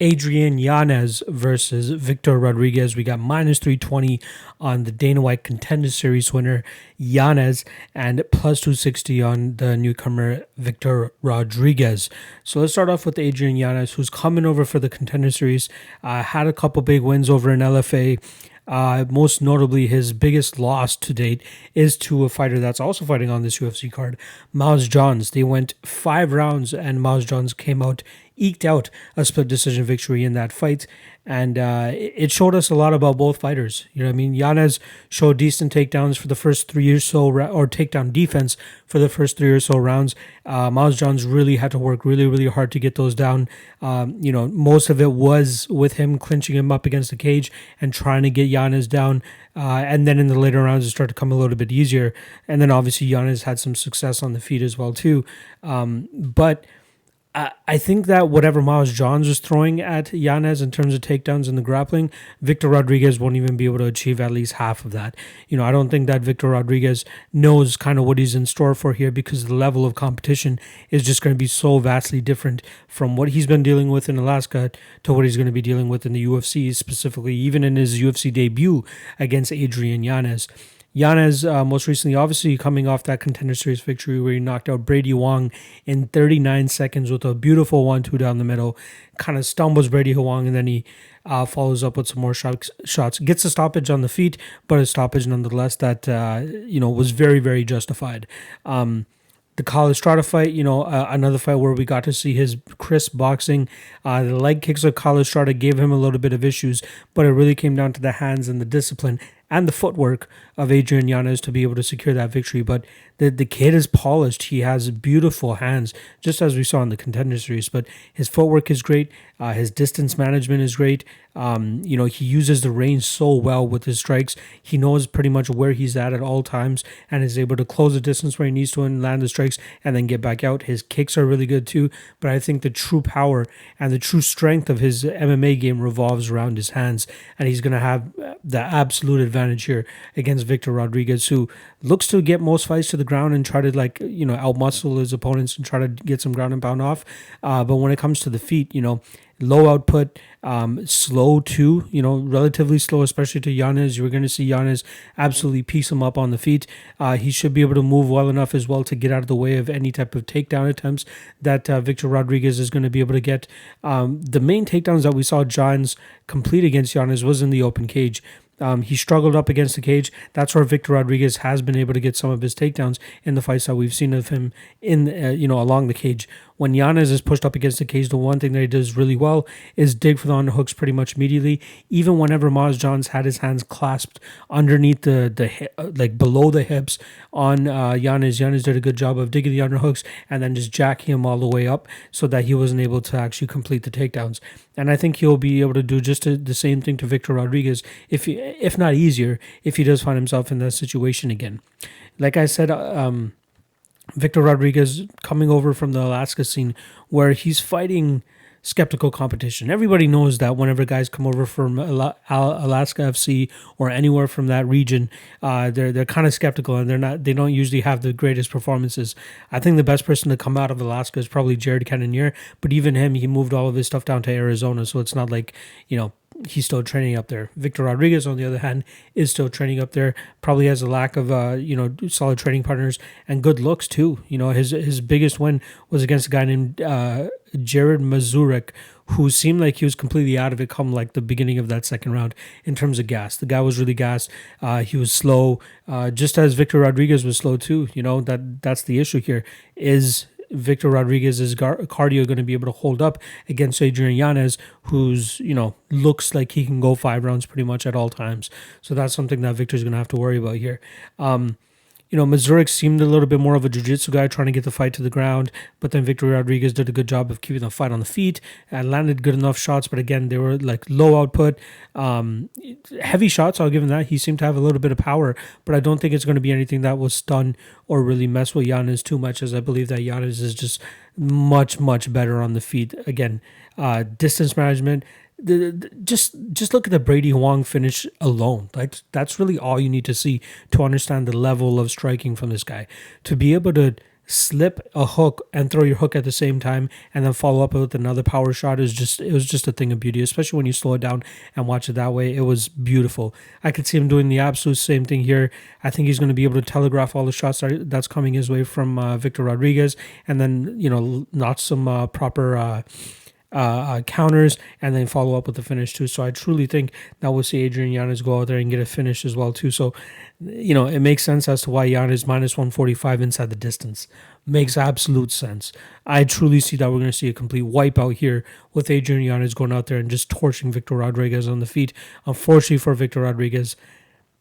Adrian Yanez versus Victor Rodriguez. We got minus 320 on the Dana White Contender Series winner, Yanez, and plus 260 on the newcomer, Victor Rodriguez. So let's start off with Adrian Yanez, who's coming over for the Contender Series. Had a couple big wins over in LFA. Most notably, his biggest loss to date is to a fighter that's also fighting on this UFC card, Miles Johns. They went 5 rounds, and Miles Johns eked out a split decision victory in that fight. And it showed us a lot about both fighters. You know what I mean? Yanez showed decent takedowns for the first 3 or so, or takedown defense for the first 3 or so rounds. Miles Johns really had to work really, really hard to get those down. Most of it was with him clinching him up against the cage and trying to get Yanez down. And then in the later rounds, it started to come a little bit easier. And then obviously Yanez had some success on the feet as well too. But I think that whatever Miles Johns was throwing at Yanez in terms of takedowns and the grappling, Victor Rodriguez won't even be able to achieve at least half of that. I don't think that Victor Rodriguez knows kind of what he's in store for here, because the level of competition is just going to be so vastly different from what he's been dealing with in Alaska to what he's going to be dealing with in the UFC, specifically even in his UFC debut against Adrian Yanez. Yanez, most recently, obviously coming off that Contender Series victory where he knocked out Brady Wong in 39 seconds with a beautiful 1-2 down the middle, kind of stumbles Brady Wong, and then he follows up with some more shots. Gets a stoppage on the feet, but a stoppage nonetheless that, was very, very justified. The Kalistrata fight, another fight where we got to see his crisp boxing. The leg kicks of Kalistrata gave him a little bit of issues, but it really came down to the hands and the discipline and the footwork of Adrian Yanez to be able to secure that victory. But the kid is polished. He has beautiful hands, just as we saw in the Contender Series. But his footwork is great. His distance management is great. He uses the range so well with his strikes. He knows pretty much where he's at all times and is able to close the distance where he needs to and land the strikes and then get back out. His kicks are really good too. But I think the true power and the true strength of his MMA game revolves around his hands. And he's going to have the absolute advantage here against Victor Rodriguez, who looks to get most fights to the ground and try to outmuscle his opponents and try to get some ground and pound off. But when it comes to the feet, low output, slow too, relatively slow, especially to Yanez. You're going to see Yanez absolutely piece him up on the feet. He should be able to move well enough as well to get out of the way of any type of takedown attempts that Victor Rodriguez is going to be able to get. The main takedowns that we saw Johns complete against Yanez was in the open cage. He struggled up against the cage. That's where Victor Rodriguez has been able to get some of his takedowns in the fights that we've seen of him in, along the cage. When Yanez is pushed up against the cage, the one thing that he does really well is dig for the underhooks pretty much immediately. Even whenever Miles Johns had his hands clasped underneath below the hips on Yanez, Yanez did a good job of digging the underhooks and then just jacking him all the way up so that he wasn't able to actually complete the takedowns. And I think he'll be able to do just the same thing to Victor Rodriguez, if not easier, if he does find himself in that situation again. Like I said, Victor Rodriguez coming over from the Alaska scene where he's fighting skeptical competition. Everybody knows that whenever guys come over from Alaska FC or anywhere from that region, they're kind of skeptical and they don't usually have the greatest performances. I think the best person to come out of Alaska is probably Jared Cannonier, but even him, he moved all of his stuff down to Arizona, so it's not like, he's still training up there. Victor Rodriguez, on the other hand, is still training up there. Probably has a lack of, solid training partners and good looks too. His biggest win was against a guy named Jared Mazurek, who seemed like he was completely out of it come like the beginning of that second round in terms of gas. The guy was really gassed. He was slow, just as Victor Rodriguez was slow too. That's the issue here. Is Victor Rodriguez's cardio going to be able to hold up against Adrian Yanez, who's, looks like he can go 5 rounds pretty much at all times. So that's something that Victor's going to have to worry about here. Mazurek seemed a little bit more of a jiu-jitsu guy trying to get the fight to the ground, but then Victor Rodriguez did a good job of keeping the fight on the feet and landed good enough shots, but again, they were like low output, heavy shots. I'll give him that. He seemed to have a little bit of power, but I don't think it's going to be anything that will stun or really mess with Yanez too much, as I believe that Yanez is just much, much better on the feet. Again, distance management, just look at the Brady Wong finish alone. Like, that's really all you need to see to understand the level of striking from this guy. To be able to slip a hook and throw your hook at the same time and then follow up with another power shot is just it was just a thing of beauty, especially when you slow it down and watch it that way. It was beautiful. I could see him doing the absolute same thing here. I think he's going to be able to telegraph all the shots that's coming his way from Victor Rodriguez, and then notch some proper counters and then follow up with the finish too. So I truly think that we'll see Adrian Yanez go out there and get a finish as well too. So it makes sense as to why Yanez minus 145 inside the distance. Makes absolute sense. I truly see that we're going to see a complete wipeout here with Adrian Yanez going out there and just torching Victor Rodriguez on the feet. Unfortunately for Victor Rodriguez,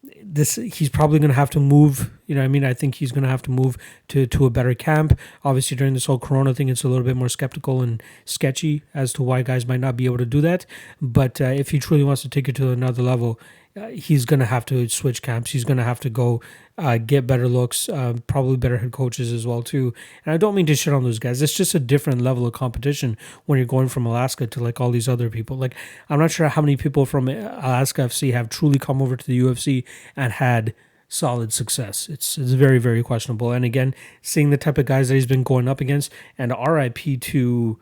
he's probably going to have to move. I think he's going to have to move to a better camp. Obviously, during this whole Corona thing, it's a little bit more skeptical and sketchy as to why guys might not be able to do that. But if he truly wants to take it to another level, he's going to have to switch camps. He's going to have to go get better looks, probably better head coaches as well too. And I don't mean to shit on those guys. It's just a different level of competition when you're going from Alaska to like all these other people. Like, I'm not sure how many people from Alaska FC have truly come over to the UFC and had solid success. It's very, very questionable. And again, seeing the type of guys that he's been going up against, and RIP to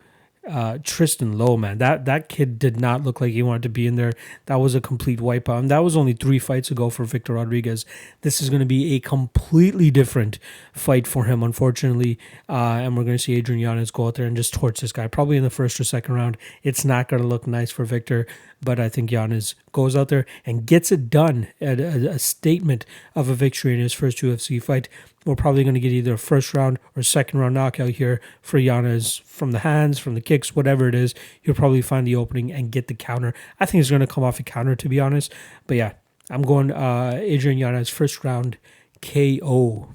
Tristan Lowe, man. That kid did not look like he wanted to be in there. That was a complete wipeout. And that was only 3 fights ago for Victor Rodriguez. This is going to be a completely different fight for him, unfortunately. And we're going to see Adrian Yanez go out there and just torch this guy, probably in the first or second round. It's not going to look nice for Victor, but I think Yanez goes out there and gets it done at a statement of a victory in his first UFC fight. We're probably going to get either a first round or second round knockout here for Yanez from the hands, from the kicks, whatever it is. He'll probably find the opening and get the counter. I think he's going to come off a counter, to be honest. But yeah, I'm going Adrian Yanez first round KO.